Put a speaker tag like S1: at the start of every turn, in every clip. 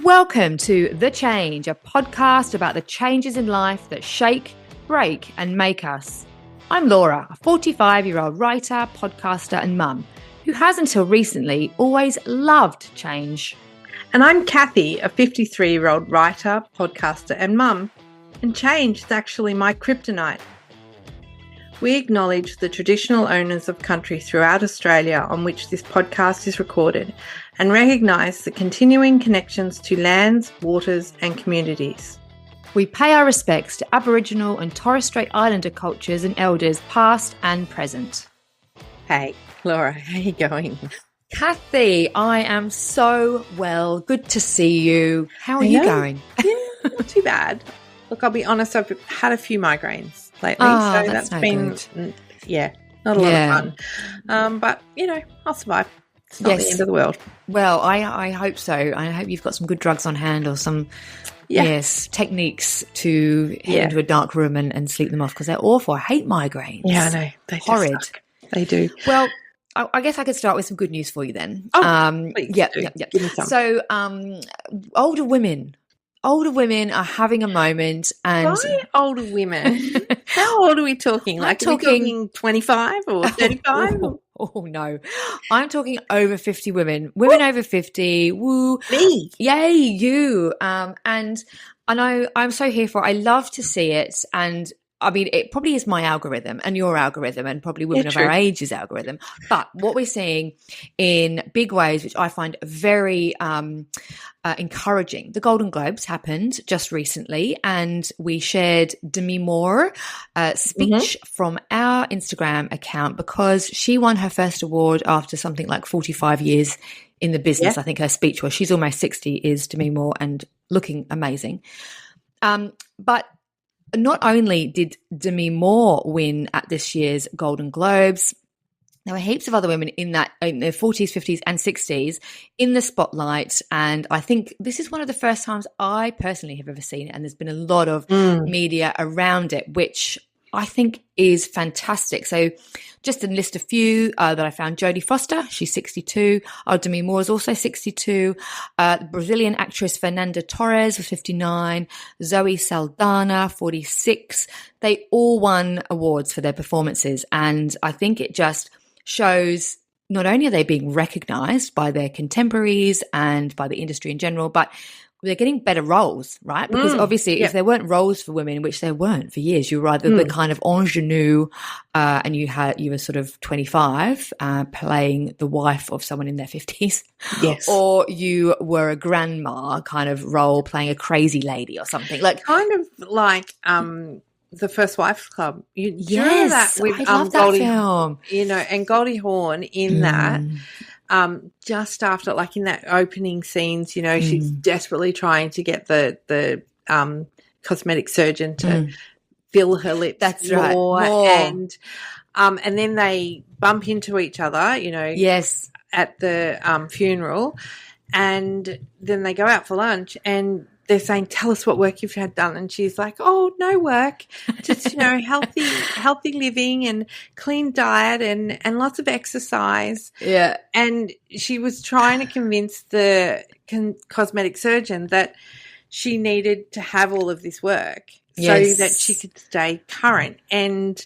S1: Welcome to The Change, a podcast about the changes in life that shake, break, and make us. I'm Laura, a 45-year-old writer, podcaster, and mum who has until recently always loved change.
S2: And I'm Kathy, a 53-year-old writer, podcaster, and mum, and change is actually my kryptonite. We acknowledge the traditional owners of country throughout Australia on which this podcast is recorded and recognise the continuing connections to lands, waters and communities.
S1: We pay our respects to Aboriginal and Torres Strait Islander cultures and elders past and present.
S2: Hey, Laura, how are you going?
S1: Kathy, I am so well. Good to see you. How are you going?
S2: Yeah, not too bad. Look, I'll be honest, I've had a few migraines lately,
S1: Oh,
S2: so
S1: that's no
S2: been,
S1: good.
S2: not a lot of fun. But, I'll survive. It's not the end of the world.
S1: Well, I hope so. I hope you've got some good drugs on hand or some, techniques to head into a dark room and sleep them off because they're awful. I hate migraines.
S2: Yeah, I know. They're
S1: horrid.
S2: Just suck. They do.
S1: Well, I guess I could start with some good news for you then.
S2: Please
S1: yeah.
S2: Give me some.
S1: So, older women are having a moment, and
S2: Why older women? How old are we talking? Are we talking 25 or 35?
S1: Oh no, I'm talking over 50 women. Women over 50. Woo,
S2: me!
S1: Yay, you! And I know I'm so here for it. I love to see it, and I mean, it probably is my algorithm and your algorithm and probably women of our age's algorithm. But what we're seeing in big ways, which I find very encouraging. The Golden Globes happened just recently and we shared Demi Moore speech from our Instagram account because she won her first award after something like 45 years in the business. I think her speech was, she's almost 60, is Demi Moore, and looking amazing. But not only did Demi Moore win at this year's Golden Globes, there were heaps of other women in their 40s, 50s and 60s in the spotlight. And I think this is one of the first times I personally have ever seen it. And there's been a lot of media around it, which I think is fantastic. So just to list a few that I found: Jodie Foster, she's 62. Demi Moore is also 62. The Brazilian actress Fernanda Torres was 59. Zoe Saldana, 46. They all won awards for their performances. And I think it just shows not only are they being recognised by their contemporaries and by the industry in general, but they're getting better roles, right? Because obviously if there weren't roles for women, which there weren't for years, you were either the kind of ingenue and you were sort of 25 playing the wife of someone in their 50s.
S2: Yes.
S1: Or you were a grandma kind of role playing a crazy lady or something. Like
S2: kind of like The First Wives Club.
S1: Yes,
S2: that with,
S1: I love that
S2: Goldie,
S1: film.
S2: And Goldie Hawn in that. Just after, like in that opening scenes, she's desperately trying to get the cosmetic surgeon to fill her lips.
S1: That's
S2: more.
S1: Right.
S2: And then they bump into each other,
S1: Yes.
S2: at the funeral, and then they go out for lunch and they're saying, tell us what work you've had done. And she's like, oh, no work, just, healthy living and clean diet and lots of exercise.
S1: Yeah.
S2: And she was trying to convince the cosmetic surgeon that she needed to have all of this work so that she could stay current. And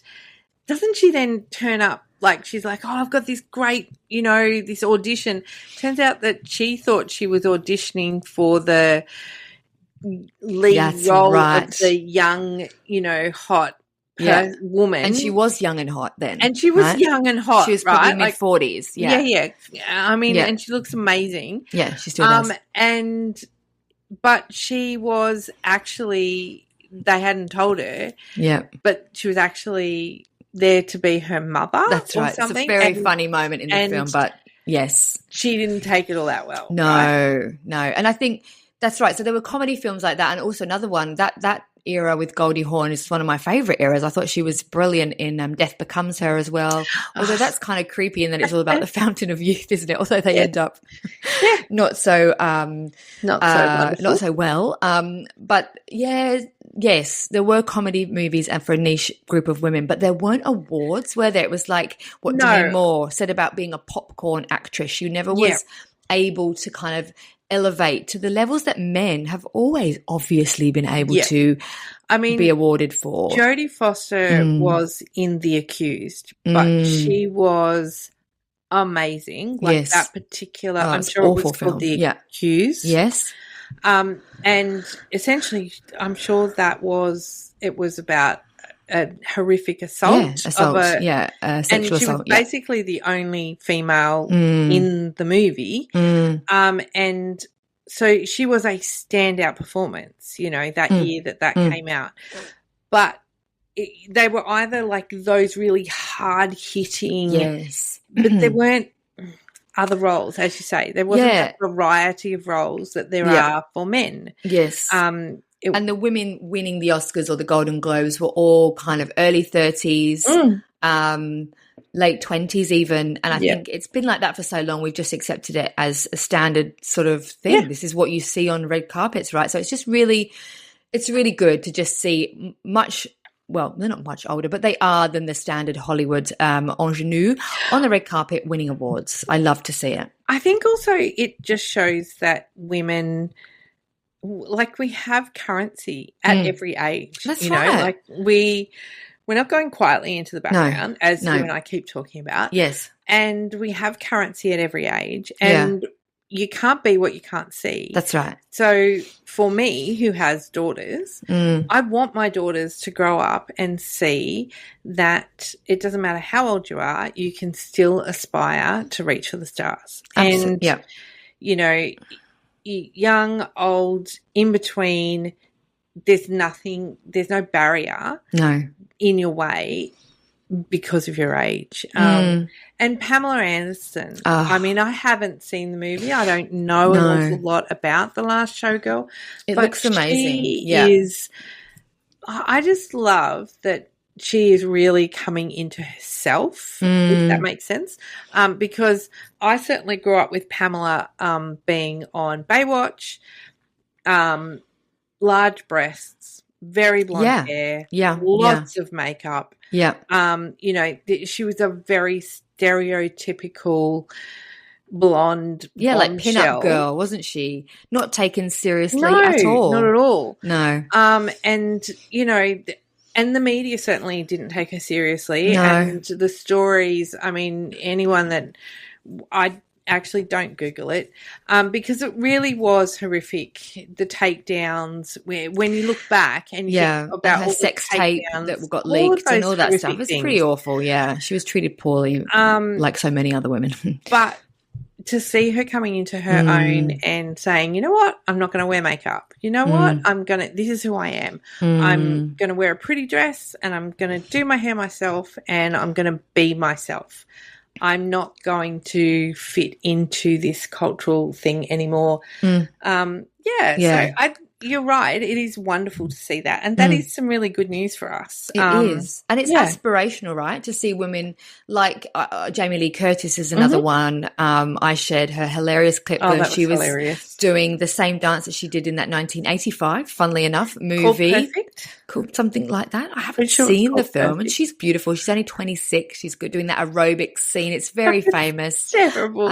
S2: doesn't she then turn up? Like, she's like, oh, I've got this great, this audition. Turns out that she thought she was auditioning for the lead role of the young, hot woman.
S1: And she was young and hot then.
S2: And she was young and hot.
S1: She was probably mid-40s.
S2: Yeah. I mean, and she looks amazing.
S1: Yeah, she still does.
S2: But she was actually, they hadn't told her.
S1: Yeah.
S2: But she was actually there to be her mother.
S1: That's right.
S2: Something.
S1: It's a very funny moment in the film, but yes.
S2: She didn't take it all that well.
S1: No. And I think that's right. So there were comedy films like that, and also another one, that era with Goldie Hawn is one of my fauvorite eras. I thought she was brilliant in Death Becomes Her as well. Although that's kind of creepy in that it's all about the fountain of youth, isn't it? Although they end up not so well. But yes, there were comedy movies and for a niche group of women, but there weren't awards where it was like what Demi Moore said about being a popcorn actress. You never was able to kind of elevate to the levels that men have always obviously been able to be awarded for.
S2: Jodie Foster was in The Accused, but she was amazing. Like that particular, I'm sure it was called The Accused.
S1: Yes.
S2: And essentially, I'm sure it was about a horrific assault.
S1: Sexual
S2: and she
S1: assault.
S2: Was basically the only female in the movie. And so she was a standout performance, that year that came out. But they were either like those really hard-hitting, but there weren't other roles, as you say. There wasn't a variety of roles that there are for men.
S1: Yes. And the women winning the Oscars or the Golden Globes were all kind of early 30s, late 20s even. And I think it's been like that for so long. We've just accepted it as a standard sort of thing. Yeah. This is what you see on red carpets, right? So it's really good to just see well, they're not much older, but they are than the standard Hollywood ingenue on the red carpet winning awards. I love to see it.
S2: I think also it just shows that women, like, we have currency at every age.
S1: That's right.
S2: Like we're not going quietly into the background, as you and I keep talking about.
S1: Yes.
S2: And we have currency at every age. And you can't be what you can't see.
S1: That's right.
S2: So for me, who has daughters, I want my daughters to grow up and see that it doesn't matter how old you are, you can still aspire to reach for the stars.
S1: Absolutely.
S2: And, young, old, in between, there's no barrier in your way because of your age. And Pamela Anderson, I mean, I haven't seen the movie. I don't know an awful lot about The Last Showgirl.
S1: It looks amazing.
S2: I just love that she is really coming into herself, if that makes sense. Because I certainly grew up with Pamela being on Baywatch, large breasts, very blonde hair, lots of makeup.
S1: Yeah.
S2: She was a very stereotypical blonde
S1: like pin-up girl, wasn't she? Not taken seriously at all.
S2: Not at all.
S1: No.
S2: And the media certainly didn't take her seriously.
S1: No.
S2: And the stories, I mean, anyone that I actually don't Google it, because it really was horrific. The takedowns, where when you look back and you think about
S1: her sex tape that got leaked and all that stuff, it's pretty awful. Yeah, she was treated poorly, like so many other women.
S2: But to see her coming into her own and saying, you know what, I'm not going to wear makeup. You know what, this is who I am. I'm going to wear a pretty dress and I'm going to do my hair myself and I'm going to be myself. I'm not going to fit into this cultural thing anymore. So you're right. It is wonderful to see that. And that is some really good news for us.
S1: It is. And it's aspirational, right, to see women like Jamie Lee Curtis is another one. I shared her hilarious clip where she was doing the same dance that she did in that 1985, funnily enough, movie. Called something like that. I haven't seen the film. And she's beautiful. She's only 26. She's good doing that aerobics scene. It's very famous.
S2: Terrible.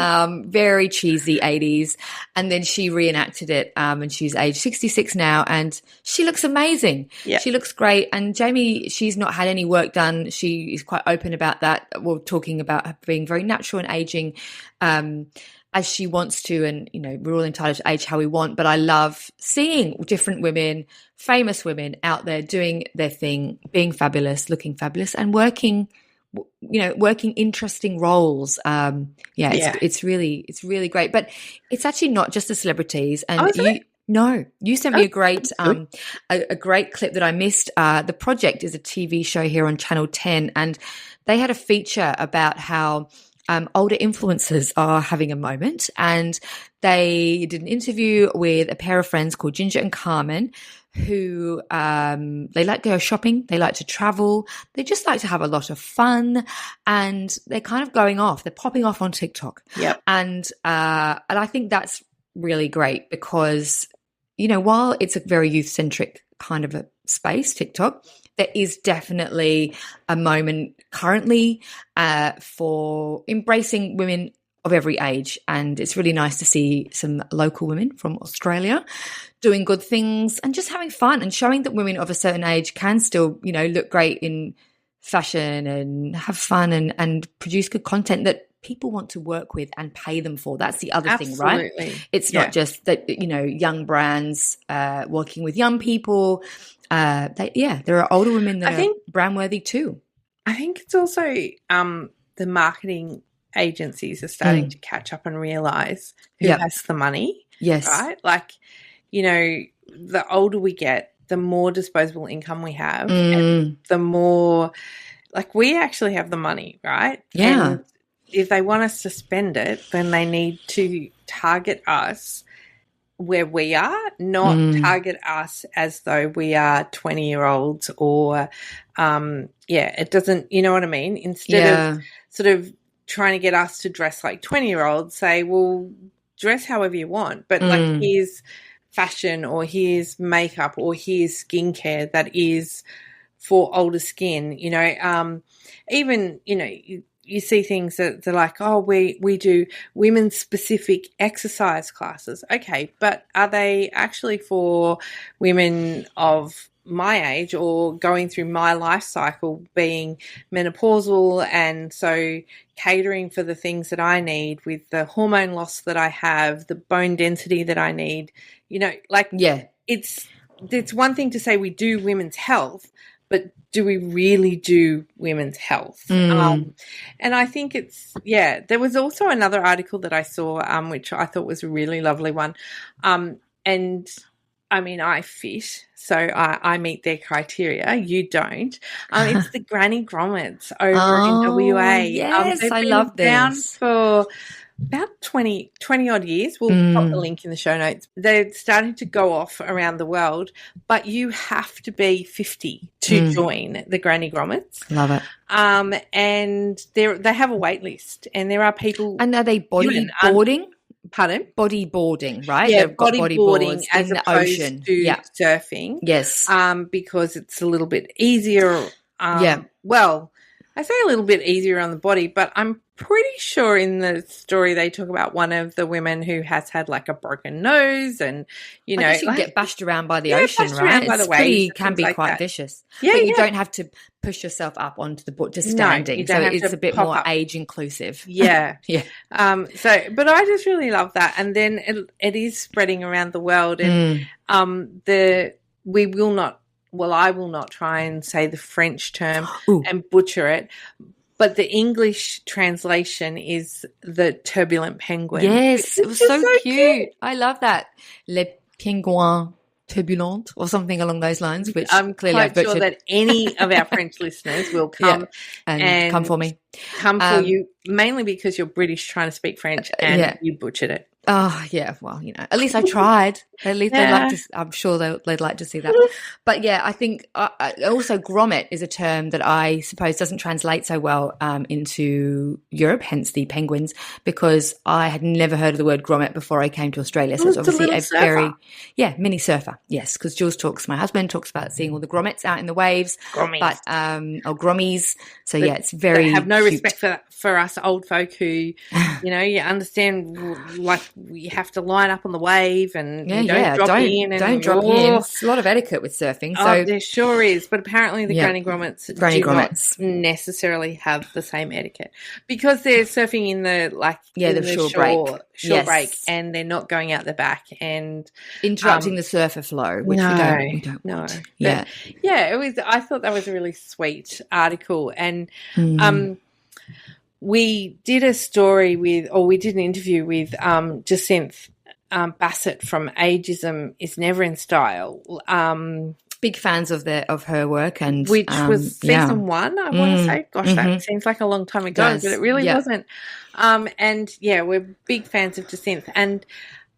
S1: Very cheesy 80s. And then she reenacted it and she's age 66 now and she looks amazing. Yeah. She looks great. And Jamie, she's not had any work done. She is quite open about that. We're talking about her being very natural and aging as she wants to, and we're all entitled to age how we want, but I love seeing different women, famous women out there doing their thing, being fabulous, looking fabulous, and working interesting roles. It's really great, but it's actually not just the celebrities. And you sent me a great clip that I missed. The Project is a TV show here on Channel 10, and they had a feature about how older influencers are having a moment, and they did an interview with a pair of friends called Ginger and Carmen who they like to go shopping, they like to travel, they just like to have a lot of fun, and they're kind of going off, they're popping off on TikTok. And I think that's really great because while it's a very youth-centric kind of a space, TikTok, there is definitely a moment currently for embracing women of every age. And it's really nice to see some local women from Australia doing good things and just having fun and showing that women of a certain age can still, you know, look great in fashion and have fun and produce good content that people want to work with and pay them for. That's the other thing, right? It's not just that, you know, young brands working with young people. There are older women that are brand worthy too.
S2: I think it's also the marketing agencies are starting to catch up and realize who has the money.
S1: Yes.
S2: Right? Like, you know, the older we get, the more disposable income we have and the more, like, we actually have the money, right?
S1: Yeah.
S2: And if they want us to spend it, then they need to target us where we are, not target us as though we are 20-year-olds or, it doesn't, you know what I mean? Instead of sort of trying to get us to dress like 20-year-olds, say, well, dress however you want, but like here's fashion or here's makeup or here's skincare that is for older skin, you know, even, you know, you see things that they're like, oh, we do women's specific exercise classes. Okay, but are they actually for women of my age or going through my life cycle being menopausal and so catering for the things that I need with the hormone loss that I have, the bone density that I need, you know, like it's one thing to say we do women's health, but do we really do women's health? And I think it's, there was also another article that I saw, which I thought was a really lovely one. And I mean, I fit, so I meet their criteria. You don't. It's the granny grommets over in WA.
S1: Yes, I love this.
S2: Down for about 20 odd years. We'll pop the link in the show notes. They're starting to go off around the world, but you have to be 50 to join the granny grommets.
S1: Love it.
S2: And they have a wait list, and there are people.
S1: And are they bodyboarding?
S2: Pardon?
S1: Bodyboarding, right?
S2: Yeah,
S1: They've got
S2: bodyboarding as
S1: in the
S2: opposed
S1: ocean.
S2: to surfing.
S1: Yes.
S2: Because it's a little bit easier. Well, I say a little bit easier on the body, but I'm pretty sure in the story they talk about one of the women who has had like a broken nose and, you know.
S1: I guess you can get bashed around by the ocean, right?
S2: By the waves,
S1: can be
S2: like
S1: quite
S2: that.
S1: vicious.
S2: Yeah,
S1: but you don't have to push yourself up onto the board, just standing.
S2: No,
S1: so it's a bit more age inclusive.
S2: Yeah.
S1: Yeah.
S2: But I just really love that. And then it is spreading around the world and we will not, well, I will not try and say the French term and butcher it, but the English translation is the turbulent penguin.
S1: Yes, it was so cute. I love that. Le pingouin turbulent or something along those lines, which
S2: I'm
S1: clearly I've
S2: quite
S1: butchered.
S2: sure that any of our French listeners will come
S1: and come for me.
S2: Come for you, mainly because you're British trying to speak French and you butchered it.
S1: Oh, yeah. Well, you know, at least I tried. At least they'd like to, I'm sure they'd like to see that. But yeah, I think also grommet is a term that I suppose doesn't translate so well into Europe, hence the penguins, because I had never heard of the word grommet before I came to Australia. So it's obviously a very, mini surfer. Yes, because Jules my husband talks about seeing all the grommets out in the waves.
S2: Grommies.
S1: But, or grommies. So yeah, it's very
S2: They have no
S1: cute.
S2: respect for us old folk who, you know, you understand, like, you have to line up on the wave and don't drop in.
S1: Don't drop in. It's a lot of etiquette with surfing. So
S2: there sure is. But apparently the granny grommets do not necessarily have the same etiquette because they're surfing in the shore break and they're not going out the back and
S1: interrupting the surfer flow, which we don't want.
S2: It was. I thought that was a really sweet article and we did an interview with Jacinth Bassett from Ageism is Never in Style.
S1: Big fans of her work, and
S2: which was season 1. I want to say, gosh, that seems like a long time ago, but it really wasn't. We're big fans of Jacinth, and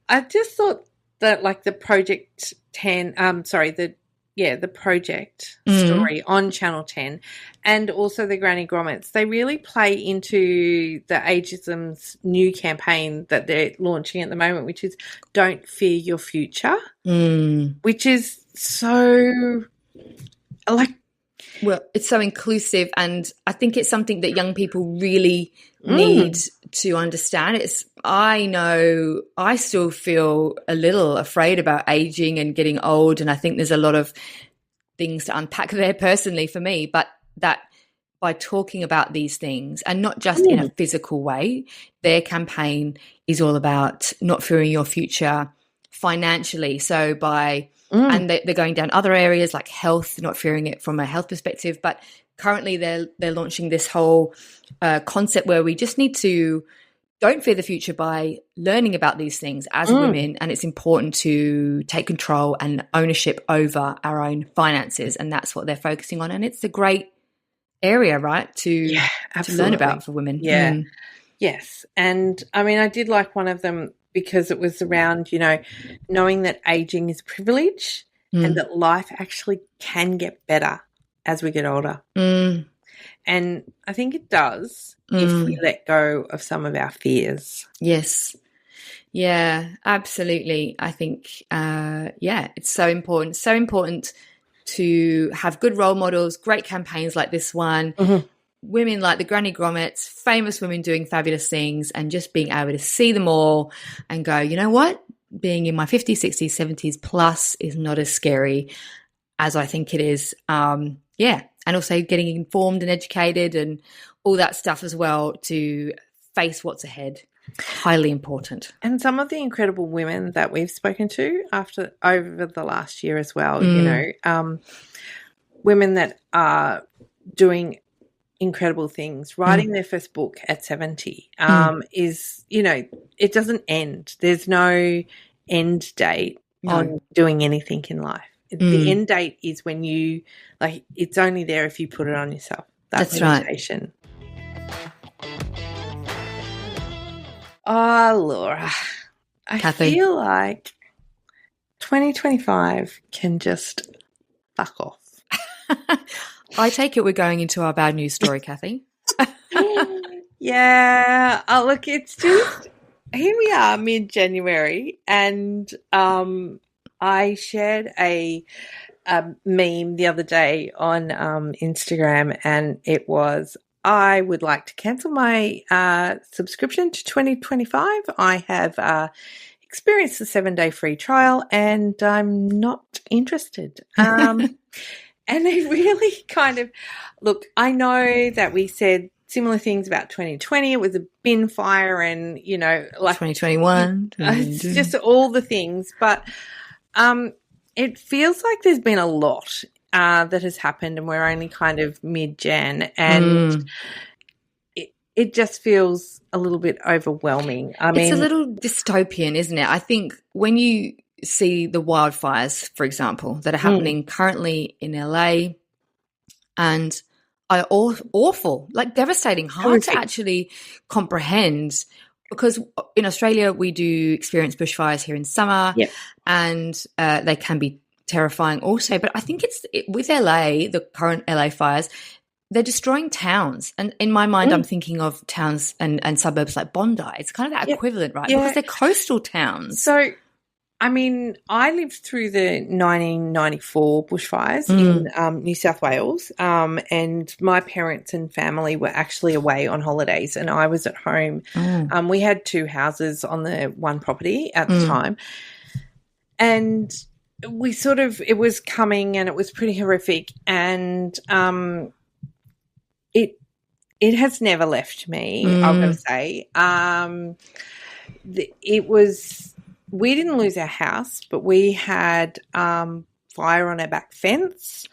S2: I just thought that like the Project 10, the project story on Channel 10 and also the Granny Grommets, they really play into the Ageism's new campaign that they're launching at the moment, which is Don't Fear Your Future, which is so
S1: well, it's so inclusive, and I think it's something that young people really need to understand. I know I still feel a little afraid about aging and getting old, and I think there's a lot of things to unpack there personally for me, but that by talking about these things, and not just in a physical way, their campaign is all about not fearing your future financially. So and they're going down other areas like health, not fearing it from a health perspective, but currently they're launching this whole concept where we just need to don't fear the future by learning about these things as women, and it's important to take control and ownership over our own finances, and that's what they're focusing on. And it's a great area, right, to learn about for women.
S2: Yeah. Yes. And I mean, I did like one of them because it was around, knowing that aging is privilege and that life actually can get better as we get older. And I think it does if we let go of some of our fears.
S1: Yes. Yeah, absolutely. I think, it's so important. So important to have good role models, great campaigns like this one, women like the Granny Grommets, famous women doing fabulous things, and just being able to see them all and go, you know what? Being in my 50s, 60s, 70s plus is not as scary as I think it is. And also getting informed and educated and all that stuff as well to face what's ahead. Highly important.
S2: And some of the incredible women that we've spoken to over the last year as well, women that are doing incredible things, writing their first book at 70 is, it doesn't end. There's no end date on doing anything in life. The end date is when you, it's only there if you put it on yourself.
S1: That's
S2: limitation. Right. Oh, Laura,
S1: Kathy.
S2: I feel like 2025 can just fuck off.
S1: I take it we're going into our bad news story, Kathy.
S2: Yeah. Oh, look, it's just, here we are mid-January, and I shared a meme the other day on Instagram, and it was, I would like to cancel my subscription to 2025. I have experienced the 7-day free trial and I'm not interested. And it really kind of, look, I know that we said similar things about 2020. It was a bin fire and,
S1: 2021.
S2: It's just all the things. But it feels like there's been a lot that has happened, and we're only kind of mid-Jan, and it just feels a little bit overwhelming. I mean,
S1: it's a little dystopian, isn't it? I think when you see the wildfires, for example, that are happening currently in LA and are awful, like devastating, hard to actually comprehend, because in Australia we do experience bushfires here in summer, and they can be terrifying also. But I think with LA, the current LA fires, they're destroying towns. And in my mind, I'm thinking of towns and suburbs like Bondi. It's kind of that equivalent, right? Because they're coastal towns.
S2: So, I mean, I lived through the 1994 bushfires in New South Wales, and my parents and family were actually away on holidays and I was at home. We had 2 houses on the one property at the time, and we it was coming and it was pretty horrific, and it has never left me, I'm going to say. We didn't lose our house, but we had fire on our back fence.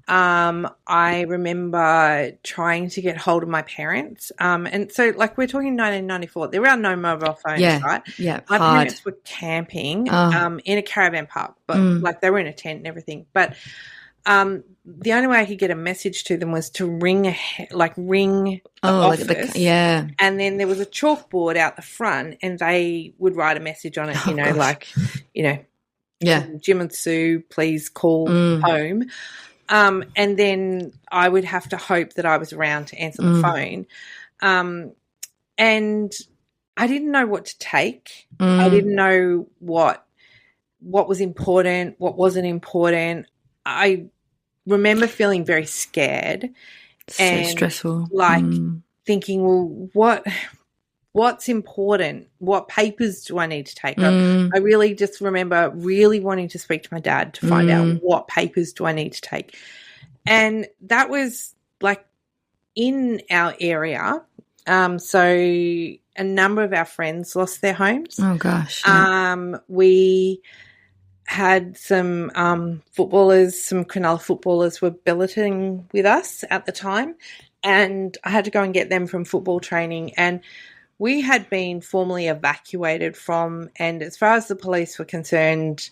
S2: I remember trying to get hold of my parents. And so, we're talking 1994. There were no mobile phones, right?
S1: Yeah,
S2: my parents were camping in a caravan park, but they were in a tent and everything. But the only way I could get a message to them was to ring the office. And then there was a chalkboard out the front, and they would write a message on it, Jim and Sue, please call home. And then I would have to hope that I was around to answer the phone. And I didn't know what to take. I didn't know what was important, what wasn't important. I remember feeling very scared and
S1: stressful,
S2: thinking, well, what's important? What papers do I need to take? I really just remember really wanting to speak to my dad to find out what papers do I need to take. And that was like in our area. So a number of our friends lost their homes.
S1: Oh, gosh.
S2: Yeah. We had some footballers, some Cronulla footballers were billeting with us at the time, and I had to go and get them from football training. And we had been formally evacuated from, and as far as the police were concerned,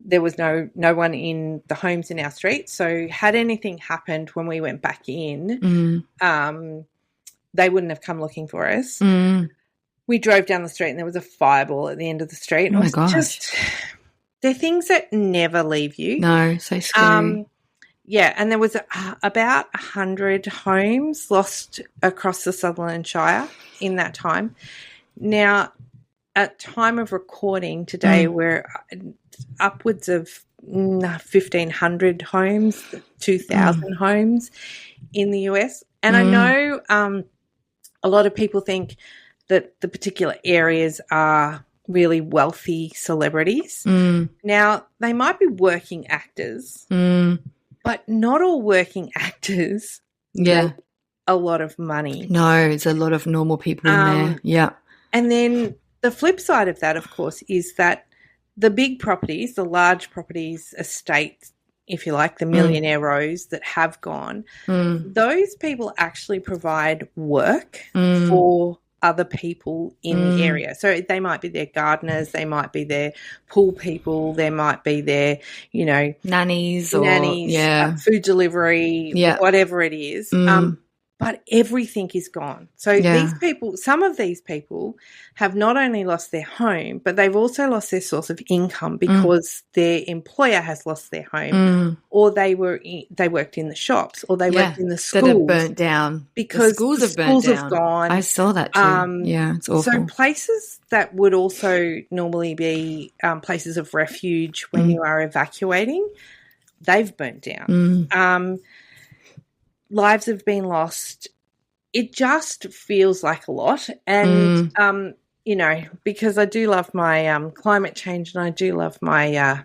S2: there was no one in the homes in our street. So had anything happened when we went back in, they wouldn't have come looking for us. We drove down the street and there was a fireball at the end of the street.
S1: Oh, my gosh.
S2: They're things that never leave you.
S1: No, so scary.
S2: Yeah, and there was about 100 homes lost across the Sutherland Shire in that time. Now, at time of recording today, we're upwards of 1,500 homes, 2,000 homes in the US. And I know a lot of people think that the particular areas are really wealthy celebrities. Now, they might be working actors, but not all working actors make a lot of money.
S1: No, it's a lot of normal people in there. Yeah.
S2: And then the flip side of that, of course, is that the big properties, the large properties, estates, if you like, the millionaire rows that have gone, those people actually provide work for other people in the area. So they might be their gardeners, they might be their pool people, they might be their,
S1: nannies,
S2: food delivery, whatever it is. But everything is gone. So these people, some of these people have not only lost their home, but they've also lost their source of income because their employer has lost their home, or they worked in the shops, or they worked in the schools
S1: that have burnt down
S2: because
S1: the schools have
S2: burnt
S1: down.
S2: Have gone.
S1: I saw that too. It's awful.
S2: So places that would also normally be places of refuge when you are evacuating, they've burnt down. Lives have been lost. It just feels like a lot. And, because I do love my climate change and I do love my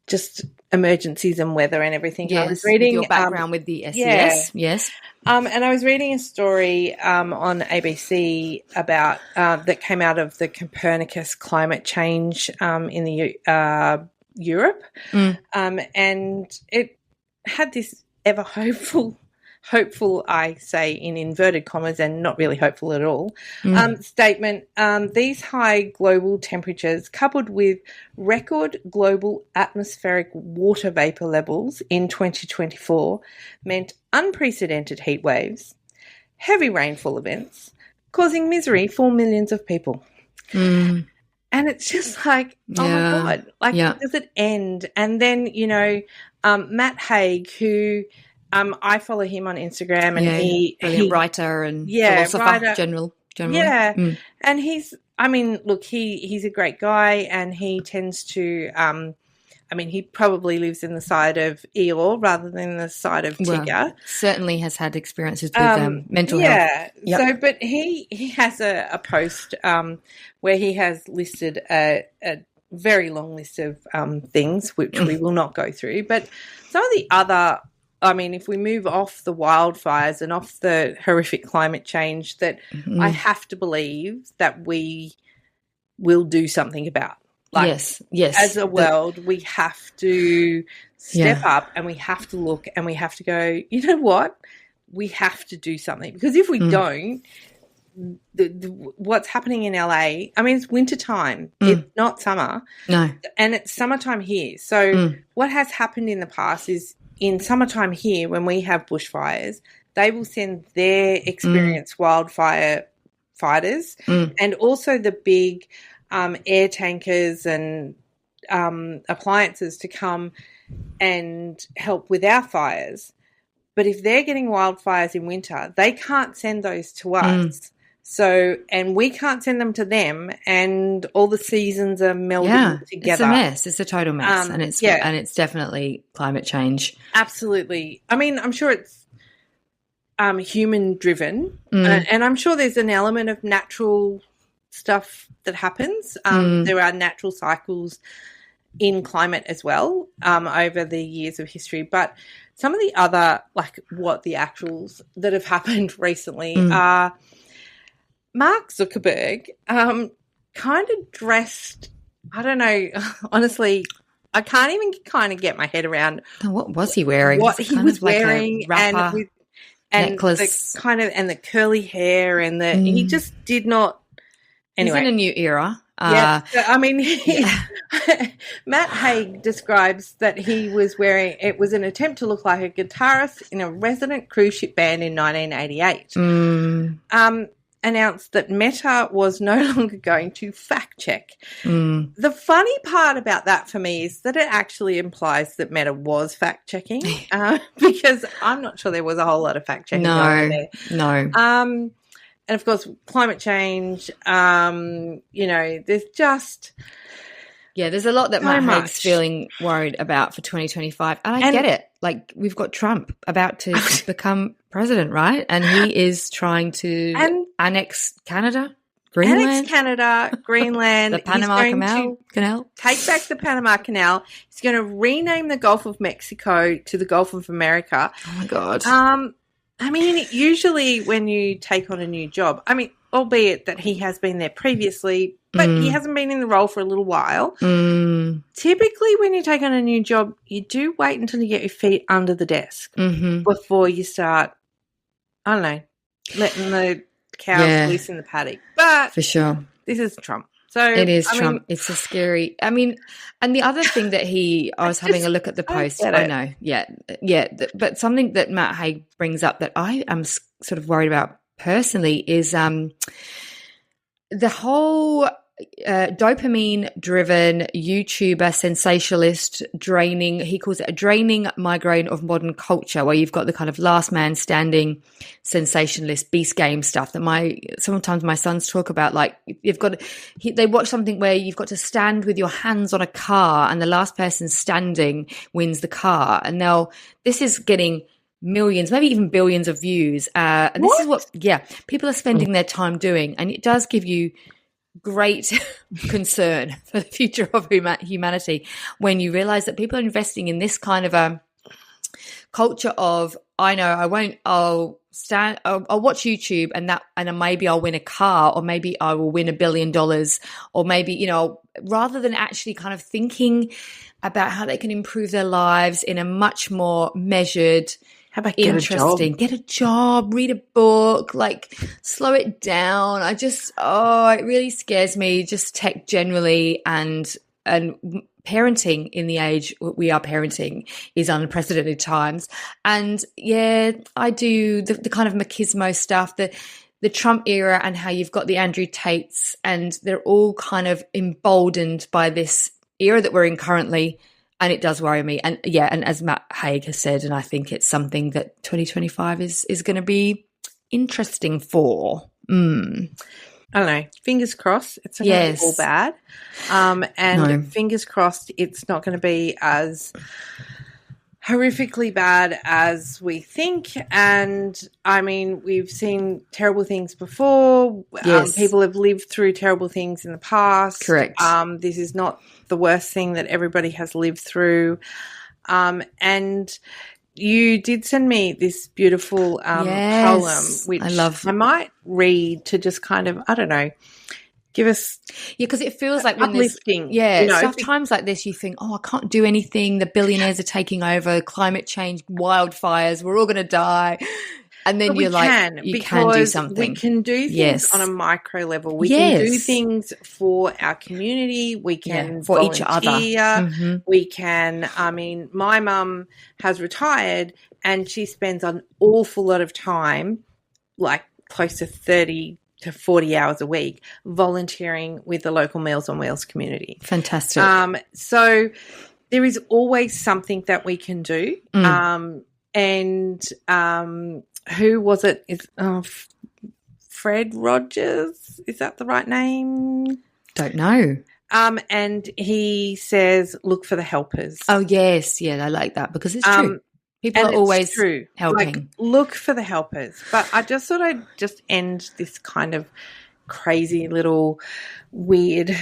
S2: just emergencies and weather and everything.
S1: Yes,
S2: I was reading
S1: your background with the SES. Yes.
S2: And I was reading a story on ABC about that came out of the Copernicus climate change in the Europe. And it had this ever hopeful, I say in inverted commas and not really hopeful at all, statement, these high global temperatures coupled with record global atmospheric water vapour levels in 2024 meant unprecedented heat waves, heavy rainfall events, causing misery for millions of people. And it's just like, oh my God, does it end? And then, Matt Haig, who I follow him on Instagram, and he
S1: writer and philosopher, general.
S2: Yeah. And he's a great guy, and he tends to, he probably lives in the side of Eeyore rather than the side of Tigger.
S1: Well, certainly has had experiences with mental health.
S2: Yeah. So, but he has a post where he has listed a very long list of things, which we will not go through. But some of the other, if we move off the wildfires and off the horrific climate change that I have to believe that we will do something about.
S1: Yes.
S2: As a world, we have to step up and we have to look and we have to go, you know what? We have to do something. Because if we don't, what's happening in LA, it's winter time. It's not summer.
S1: No.
S2: And it's summertime here. So what has happened in the past is in summertime here, when we have bushfires, they will send their experienced wildfire fighters and also the big air tankers and appliances to come and help with our fires. But if they're getting wildfires in winter, they can't send those to us. So, and we can't send them to them, and all the seasons are melding together.
S1: It's a mess. It's a total mess, and it's definitely climate change.
S2: Absolutely. I'm sure human driven, and I'm sure there's an element of natural stuff that happens. There are natural cycles in climate as well over the years of history, but some of the other, like what the actuals that have happened recently are Mark Zuckerberg kind of dressed, I don't know, honestly, I can't even kind of get my head around
S1: what was he wearing?
S2: What he was wearing,
S1: like
S2: and
S1: necklace,
S2: the kind of, and the curly hair, and the he just did not. Anyway,
S1: he's in a new era.
S2: Yeah, I mean, Matt Haig describes that he was wearing. It was an attempt to look like a guitarist in a resident cruise ship band in 1988. Announced that Meta was no longer going to fact check. The funny part about that for me is that it actually implies that Meta was fact checking, because I'm not sure there was a whole lot of fact checking going on there.
S1: No.
S2: And of course, climate change. There's just
S1: there's a lot that Matt Haig's feeling worried about for 2025, and I get it. Like, we've got Trump about to become president, right? And he is trying to annex Canada, Greenland.
S2: The
S1: Panama Canal.
S2: Take back the Panama Canal. He's going to rename the Gulf of Mexico to the Gulf of America.
S1: Oh, my God.
S2: I mean, usually when you take on a new job, I mean, albeit that he has been there previously, but he hasn't been in the role for a little while. Typically, when you take on a new job, you do wait until you get your feet under the desk before you start, I don't know, letting the cows loose in the paddock. But
S1: for sure,
S2: this is Trump. So
S1: it is Trump. It's a scary. I mean, and the other thing that I was having a look at the post. I know, but something that Matt Haig brings up that I am sort of worried about personally is the whole dopamine-driven YouTuber sensationalist draining. He calls it a draining migraine of modern culture, where you've got the kind of last man standing sensationalist beast game stuff that sometimes my sons talk about. Like, they watch something where you've got to stand with your hands on a car, and the last person standing wins the car. And now this is getting millions, maybe even billions of views. And this is what people are spending their time doing, and it does give you great concern for the future of humanity when you realize that people are investing in this kind of a culture of, I'll watch YouTube and maybe I'll win a car, or maybe I will win $1 billion, or maybe, rather than actually kind of thinking about how they can improve their lives in a much more measured,
S2: how about
S1: interesting, get a job, read a book, like slow it down. It really scares me, just tech generally, and parenting in the age we are parenting is unprecedented times. And I do the kind of machismo stuff, the Trump era, and how you've got the Andrew Tates, and they're all kind of emboldened by this era that we're in currently. And it does worry me. And and as Matt Haig has said, and I think it's something that 2025 is going to be interesting for. I
S2: don't know. Fingers crossed it's not going to be all bad. Fingers crossed it's not going to be as horrifically bad as we think. And, I mean, we've seen terrible things before. People have lived through terrible things in the past.
S1: Correct.
S2: This is not the worst thing that everybody has lived through. And you did send me this beautiful poem, which I might read to just kind of, I don't know, give us
S1: because it feels like
S2: uplifting.
S1: Times like this you think, I can't do anything, the billionaires are taking over, climate change, wildfires, we're all going to die. And then you can do something.
S2: We can do things on a micro level. We can do things for our community. We can
S1: for
S2: volunteer.
S1: each other.
S2: We can, my mum has retired and she spends an awful lot of time, like close to 30 to 40 hours a week, volunteering with the local Meals on Wheels community.
S1: Fantastic.
S2: So there is always something that we can do. Who was it? Fred Rogers. Is that the right name?
S1: Don't know.
S2: And he says, look for the helpers.
S1: Oh, yes. Yeah, I like that because it's true. People
S2: And
S1: are
S2: it's
S1: always
S2: true.
S1: helping.
S2: Like, look for the helpers. But I just thought I'd just end this kind of crazy little weird,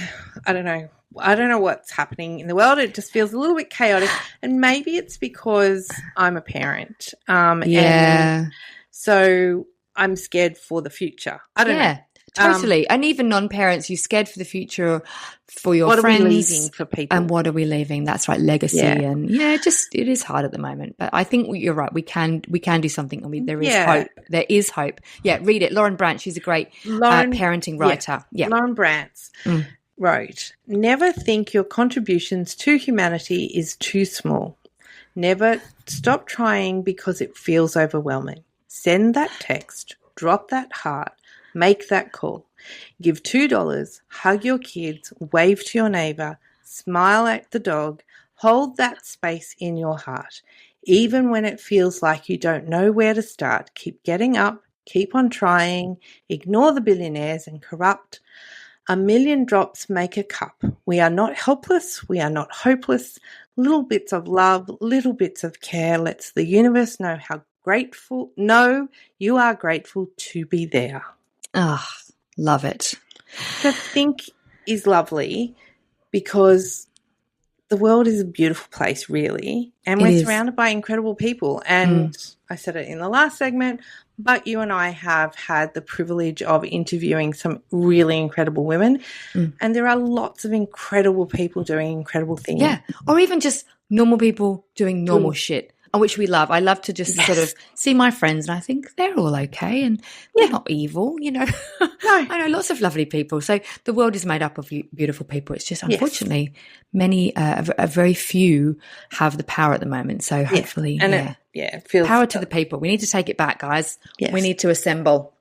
S2: I don't know what's happening in the world. It just feels a little bit chaotic. And maybe it's because I'm a parent. And so I'm scared for the future. I don't know.
S1: Totally. And even non-parents, you're scared for the future, for your
S2: friends. What are we leaving for people?
S1: And what are we leaving? That's right, legacy. And it is hard at the moment. But I think you're right. We can do something. I mean, there is hope. There is hope. Yeah, read it. Lauren Brandt, she's a great parenting writer. Yeah.
S2: Lauren Brandt wrote, "Never think your contributions to humanity is too small. Never stop trying because it feels overwhelming. Send that text, drop that heart, make that call. Give $2, hug your kids, wave to your neighbour, smile at the dog, hold that space in your heart. Even when it feels like you don't know where to start, keep getting up, keep on trying, ignore the billionaires and corrupt. A million drops make a cup. We are not helpless, we are not hopeless. Little bits of love, little bits of care lets the universe know you are grateful to be there."
S1: Love it.
S2: To think is lovely because the world is a beautiful place, really, and we're surrounded by incredible people. And I said it in the last segment, but you and I have had the privilege of interviewing some really incredible women, and there are lots of incredible people doing incredible things.
S1: Yeah, or even just normal people doing normal shit, which we love. I love to just sort of see my friends and I think they're all okay and they're not evil, you know. No. I know lots of lovely people. So the world is made up of beautiful people. It's just unfortunately a very few have the power at the moment. So hopefully,
S2: it feels
S1: power to the people. We need to take it back, guys. Yes. We need to assemble.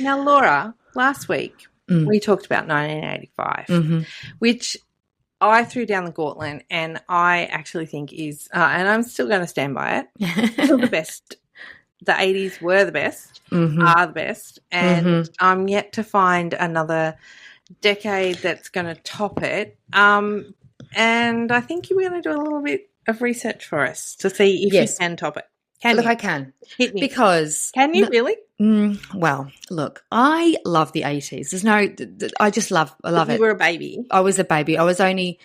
S2: Now, Laura, last week we talked about 1985, which I threw down the gauntlet and I actually think is, and I'm still going to stand by it, still the best. The 80s were the best, are the best, and I'm yet to find another decade that's going to top it. And I think you were going to do a little bit of research for us to see if you can top it.
S1: I can.
S2: Hit me.
S1: Because...
S2: Can you really?
S1: Well, look, I love the 80s. I love it.
S2: You were a baby.
S1: I was a baby. I was only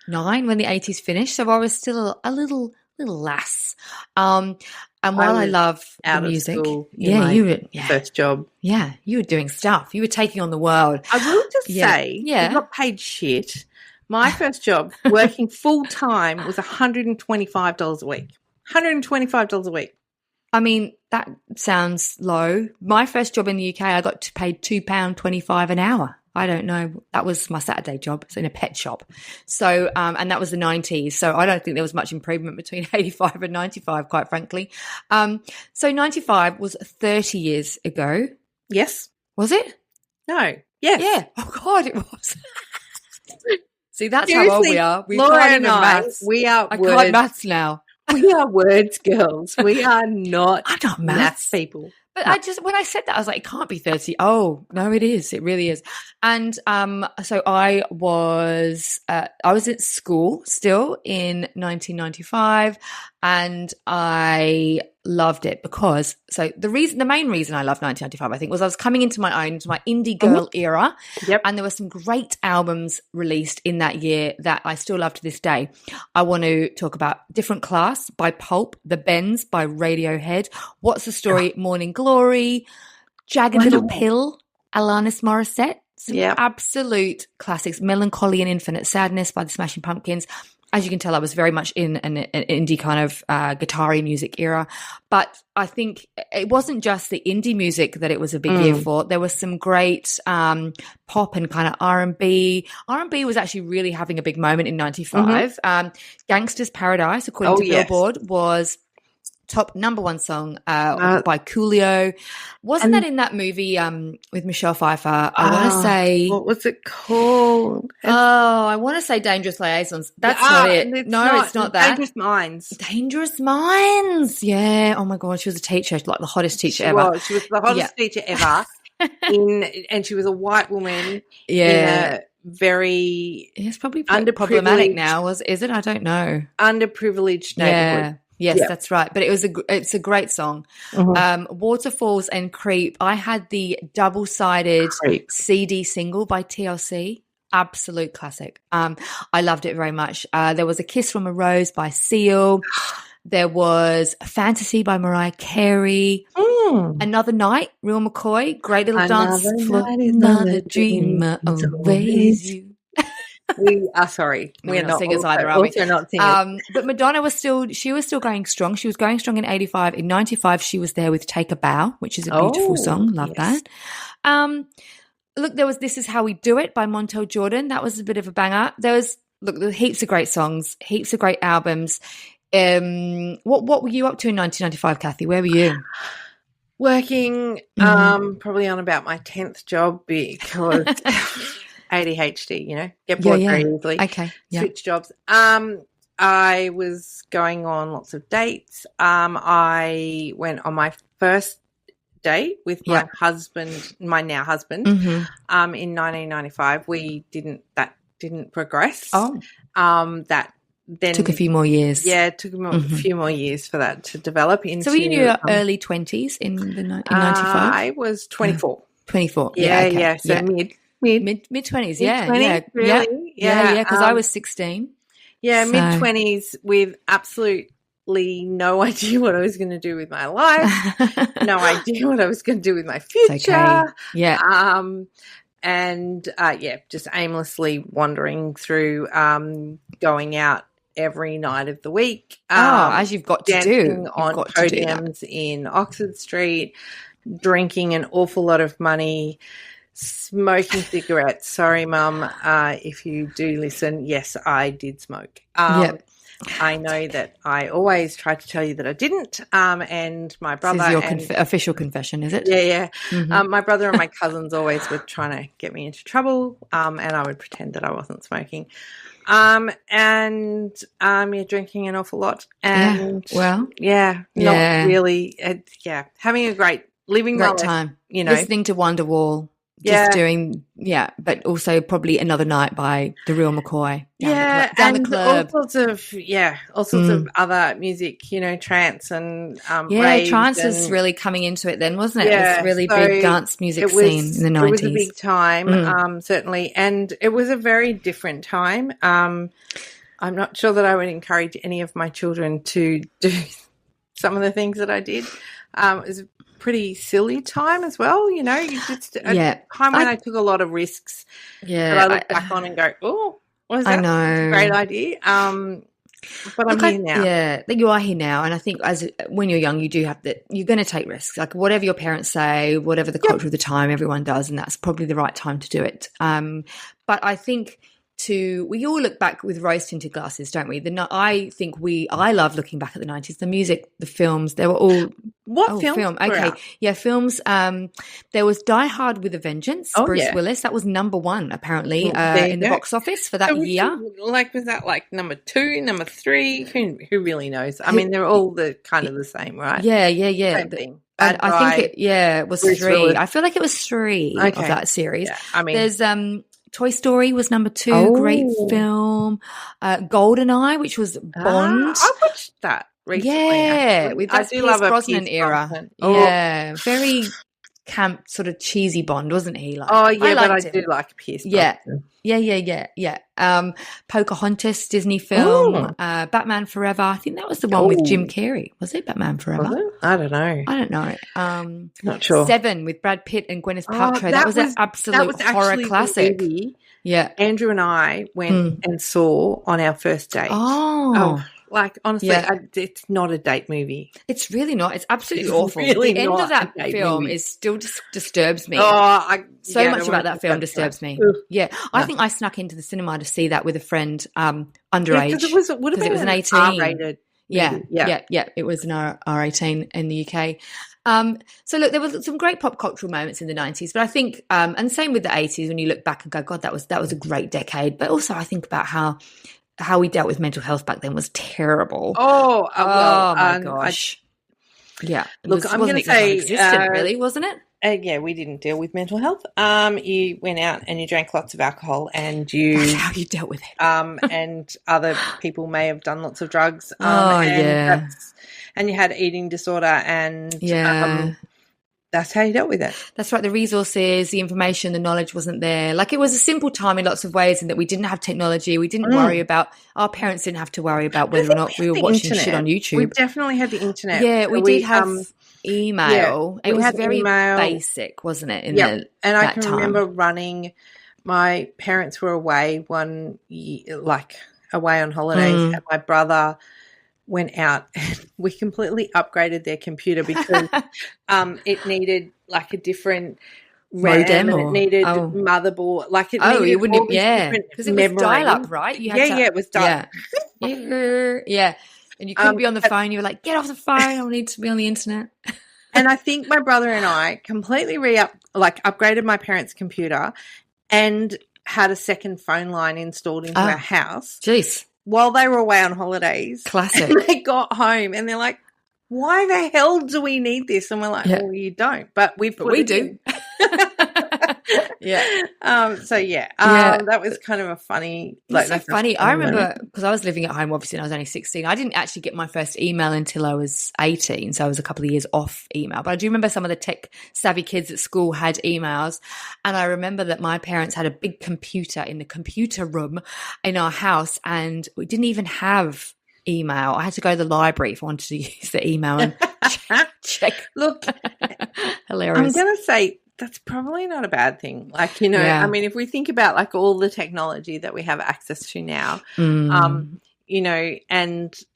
S1: 9 when the 80s finished, so I was still a little lass. And while I love the music,
S2: you were first job.
S1: Yeah, you were doing stuff. You were taking on the world.
S2: I will just say, you got paid shit. My first job, working full time, was $125 a week. $125 a week.
S1: I mean, that sounds low. My first job in the UK, I got paid £2.25 an hour. I don't know. That was my Saturday job. It's in a pet shop. So, and that was the 90s. So I don't think there was much improvement between 85 and 95, quite frankly. So 95 was 30 years ago.
S2: Yes.
S1: Was it?
S2: No. Yes.
S1: Yeah. Oh, God, it was. See, that's how old we are. We
S2: Laura
S1: can't
S2: and
S1: even maths.
S2: I
S1: can't maths now.
S2: We are words girls. We are not
S1: I'm not maths
S2: people.
S1: But when I said that, I was like, it can't be 30. Oh, no, it is. It really is. And so I was at school still in 1995 and I loved it because the main reason I loved 1995, I think, was I was coming into my indie girl era.
S2: Yep.
S1: And there were some great albums released in that year that I still love to this day. I want to talk about Different Class by Pulp, The Bends by Radiohead, What's the Story, Morning Glory, Jagged Little Pill, Alanis Morissette, some absolute classics, Melancholy and Infinite Sadness by the Smashing Pumpkins. As you can tell, I was very much in an indie kind of guitar-y music era. But I think it wasn't just the indie music that it was a big year for. There was some great pop and kind of R&B. R&B was actually really having a big moment in 95. Gangsta's Paradise, according to Billboard, was top #1 song by Coolio. Wasn't that in that movie with Michelle Pfeiffer? I want to say...
S2: What was it called?
S1: I want to say Dangerous Liaisons. That's not it. It's not that.
S2: Dangerous Minds.
S1: Dangerous Minds. Yeah. Oh, my God. She was a teacher, like the hottest teacher ever.
S2: She was the hottest teacher ever. and she was a white woman
S1: Yeah.
S2: in a very
S1: It's probably problematic now, is it? I don't know.
S2: Underprivileged neighborhood.
S1: Yes, that's right. But it's a great song. Waterfalls and Creep. I had the double-sided CD single by TLC. Absolute classic. I loved it very much. There was A Kiss from a Rose by Seal. There was Fantasy by Mariah Carey. Another Night, Real McCoy. Great little dance floor. Another dreamer always you.
S2: We are sorry.
S1: We're not singers either, are we?
S2: Also not singers.
S1: But Madonna was still going strong. She was going strong in 85. In 95, she was there with Take a Bow, which is a beautiful song. Love that. Look, there was This Is How We Do It by Montel Jordan. That was a bit of a banger. There were heaps of great songs, heaps of great albums. What were you up to in 1995, Kathy? Where were you?
S2: Working, probably on about my 10th job because ADHD, get bored very easily.
S1: Okay.
S2: Switch jobs. I was going on lots of dates. I went on my first date with my husband, my now husband, in 1995. That didn't progress. That then
S1: took a few more years.
S2: Yeah, it took a few more years for that to develop into.
S1: So were you in your early 20s in 95?
S2: I was 24.
S1: 24.
S2: Yeah. So mid
S1: 20s. Yeah.
S2: Really?
S1: Yeah. Because I was 16.
S2: Yeah, so. Mid 20s with absolutely no idea what I was going to do with my life. No idea what I was going to do with my future.
S1: It's okay. Yeah.
S2: Just aimlessly wandering through, going out every night of the week.
S1: As you've got to do.
S2: On podiums in Oxford Street, drinking an awful lot of money, smoking cigarettes. Sorry, Mum, if you do listen. Yes, I did smoke. I know that I always try to tell you that I didn't, and my brother.
S1: This is your official confession, is it?
S2: Yeah. My brother and my cousins always were trying to get me into trouble, and I would pretend that I wasn't smoking. You're drinking an awful lot, and not really. Having a great
S1: time. Listening to Wonderwall. Just doing, but also probably Another Night by The Real McCoy. Down the club.
S2: All sorts of other music, trance and raves
S1: trance is really coming into it then, wasn't it? Yeah, it was really big dance music scene in the 90s.
S2: It was a big time, certainly, and it was a very different time. I'm not sure that I would encourage any of my children to do some of the things that I did. It was pretty silly time as well, you just a time when I took a lot of risks. But I look back on and go, oh, was that a great idea? But I'm here now.
S1: Yeah, you are here now, and I think when you're young, you do have that. You're going to take risks, like whatever your parents say, whatever the culture of the time, everyone does, and that's probably the right time to do it. But I think. We all look back with rose-tinted glasses, don't we? I love looking back at the 90s. The music, the films, they were all...
S2: What film?
S1: Okay. Yeah, films. There was Die Hard with a Vengeance, Bruce Willis. That was number one, apparently, in the box office for that year.
S2: Was that like number 2, number 3? Who really knows? I mean, they're all the kind of the same, right?
S1: Yeah.
S2: Same thing.
S1: And I think it was
S2: Bruce
S1: 3.
S2: Willis.
S1: I feel like it was 3 of that series.
S2: Yeah, I mean...
S1: There's... Toy Story was number 2, great film. GoldenEye, which was Bond.
S2: I watched that recently.
S1: With that Pierce Brosnan era. Yeah, very camp, sort of cheesy Bond, wasn't he?
S2: I do like Pierce Brosnan.
S1: Yeah. Pocahontas, Disney film. Batman Forever. I think that was the one with Jim Carrey. Was it Batman Forever?
S2: Was it? I don't know.
S1: Not sure. 7 with Brad Pitt and Gwyneth Paltrow. That was an absolute horror classic. Yeah.
S2: Andrew and I went and saw on our first date. Honestly, it's not a date movie.
S1: It's really not. It's absolutely awful.
S2: Really
S1: the end of that film
S2: movie.
S1: is still disturbs me.
S2: So
S1: much about that film disturbs me. Yeah. I think I snuck into the cinema to see that with a friend underage.
S2: Because it would have been
S1: an 18.
S2: R-rated.
S1: Yeah. It was an R18 in the UK. So look, there was some great pop cultural moments in the 90s, but I think, and same with the 80s, when you look back and go, God, that was a great decade. But also I think about how we dealt with mental health back then was terrible.
S2: Oh my
S1: gosh.
S2: Look, I'm going to say,
S1: existent, really, wasn't it?
S2: we didn't deal with mental health. You went out and you drank lots of alcohol, and
S1: That's how you dealt with it.
S2: And other people may have done lots of drugs.
S1: Yeah.
S2: And you had eating disorder, and that's how you dealt with it.
S1: That's right. The resources, the information, the knowledge wasn't there. Like, it was a simple time in lots of ways, in that we didn't have technology. We didn't worry about, our parents didn't have to worry about whether or not we were watching shit on YouTube.
S2: We definitely had the internet.
S1: Yeah, we did have email.
S2: Yeah,
S1: it was very basic, wasn't it? And
S2: I can remember running. My parents were away one year, away on holidays, and my brother went out and we completely upgraded their computer because it needed like a different RAM, and it needed motherboard. Like it needed
S1: you wouldn't, because it was dial-up, right? You had
S2: it was dial-up.
S1: Yeah. And you couldn't be on the phone. You were like, get off the phone. I need to be on the internet.
S2: And I think my brother and I completely upgraded my parents' computer and had a second phone line installed into our house.
S1: Jeez.
S2: While they were away on holidays.
S1: Classic.
S2: And they got home and they're like, why the hell do we need this? And we're like, well, you don't. But we do. That was kind of a funny.
S1: It's so funny. I remember, because I was living at home, obviously, and I was only 16. I didn't actually get my first email until I was 18, so I was a couple of years off email. But I do remember some of the tech-savvy kids at school had emails, and I remember that my parents had a big computer in the computer room in our house, and we didn't even have email. I had to go to the library if I wanted to use the email and check.
S2: Look,
S1: hilarious.
S2: I'm going to say, that's probably not a bad thing. Like, I mean, if we think about like all the technology that we have access to now, and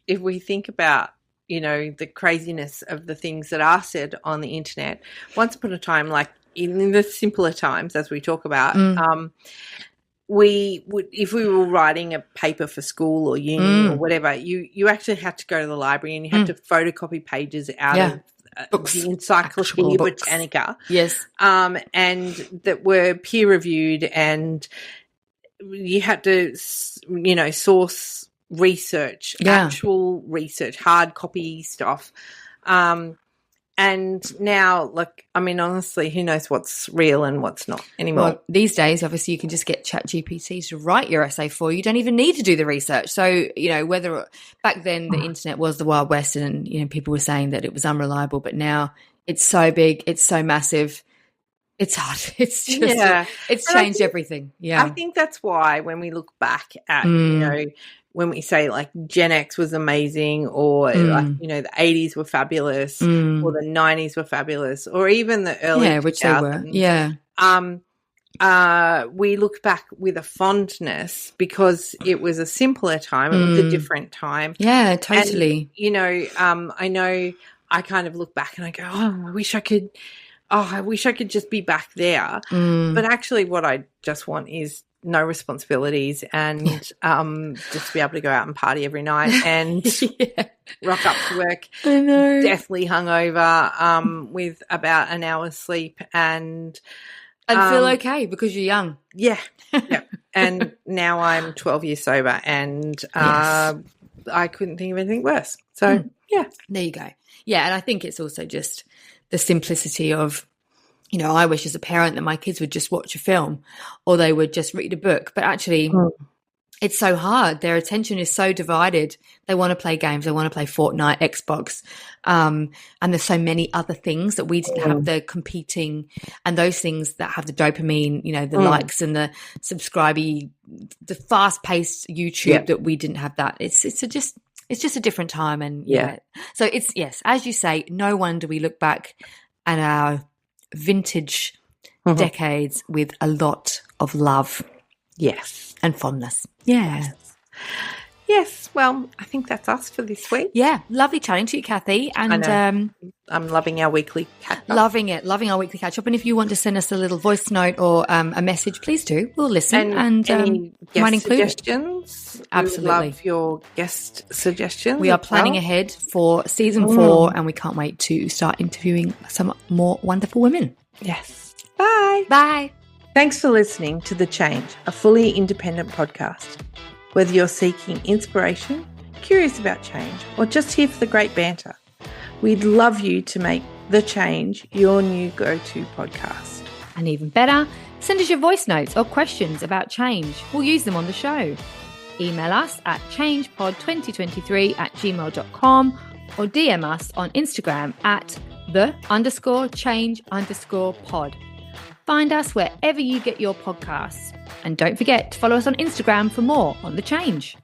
S2: if we think about, the craziness of the things that are said on the internet, once upon a time, like in the simpler times, as we talk about, we would, if we were writing a paper for school or uni or whatever, you actually had to go to the library and you had to photocopy pages out of books, the Encyclopedia Britannica, and that were peer reviewed, and you had to, source research, actual research, hard copy stuff. And now, honestly, who knows what's real and what's not anymore?
S1: Well, these days, obviously, you can just get ChatGPT to write your essay for you. You don't even need to do the research. So, whether back then the internet was the Wild West and, people were saying that it was unreliable, but now it's so big, it's so massive, it's hard. It's just, it's changed everything. Yeah.
S2: I think that's why when we look back at, when we say like Gen X was amazing, or the 80s were fabulous, or the 90s were fabulous, or even the early
S1: which they were.
S2: We look back with a fondness because it was a simpler time. It was a different time.
S1: Yeah, totally.
S2: And, I know I kind of look back and I go, I wish I could just be back there. But actually what I just want is no responsibilities and just be able to go out and party every night and rock up to work.
S1: I know.
S2: Deathly hungover, with about an hour's sleep and
S1: feel okay because you're young.
S2: Yeah. And now I'm 12 years sober and I couldn't think of anything worse. So,
S1: There you go. Yeah, and I think it's also just the simplicity of, I wish as a parent that my kids would just watch a film or they would just read a book. But actually, it's so hard. Their attention is so divided. They want to play games. They want to play Fortnite, Xbox. And there's so many other things that we didn't have, the competing and those things that have the dopamine, the likes and the subscribey, the fast-paced YouTube that we didn't have that. It's just a different time. And so it's, as you say, no wonder we look back at our vintage decades with a lot of love.
S2: Yes.
S1: And fondness. Yeah.
S2: Yes. Well, I think that's us for this week.
S1: Yeah. Lovely chatting to you, Kathy. And
S2: I'm loving our weekly catch-up.
S1: Loving our weekly catch-up. And if you want to send us a little voice note or a message, please do. We'll listen. And
S2: any guest
S1: might include
S2: suggestions.
S1: Absolutely.
S2: We love your guest suggestions.
S1: We are planning ahead for season 4 and we can't wait to start interviewing some more wonderful women.
S2: Yes. Bye.
S1: Bye.
S2: Thanks for listening to The Change, a fully independent podcast. Whether you're seeking inspiration, curious about change, or just here for the great banter, we'd love you to make The Change, your new go-to podcast.
S1: And even better, send us your voice notes or questions about change. We'll use them on the show. Email us at changepod2023@gmail.com or DM us on Instagram at _change_pod. Find us wherever you get your podcasts. And don't forget to follow us on Instagram for more on The Change.